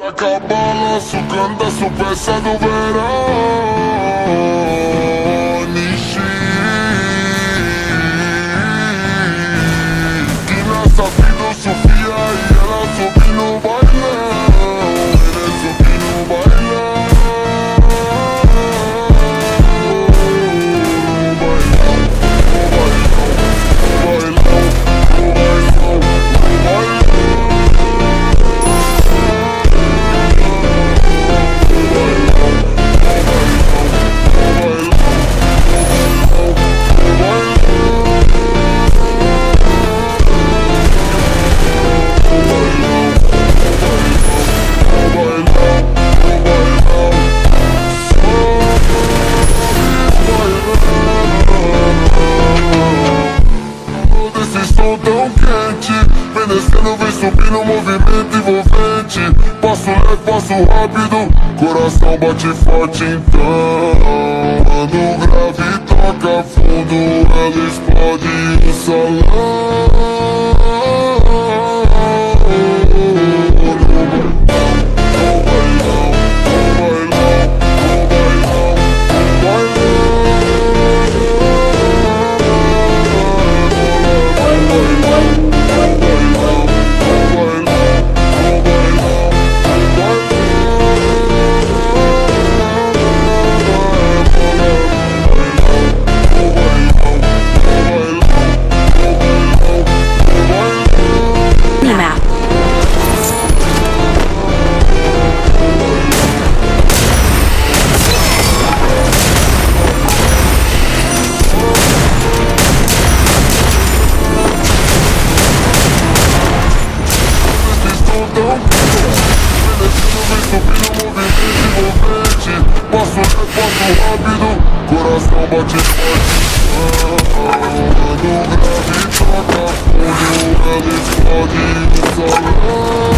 Taca balanço, candaço, peça do verão. Nishi, que nessa filosofia e ela sobe no bailão. Ele sobe no bailão. Tão quente, vem descendo, vem subindo, movimento envolvente. Passo leve, passo rápido, coração bate forte então. Quando o grave toca fundo, ela explode o salão. Passo leve, passo rápido, coração bate forte. Quando o grave toca fundo, ela explode o salão.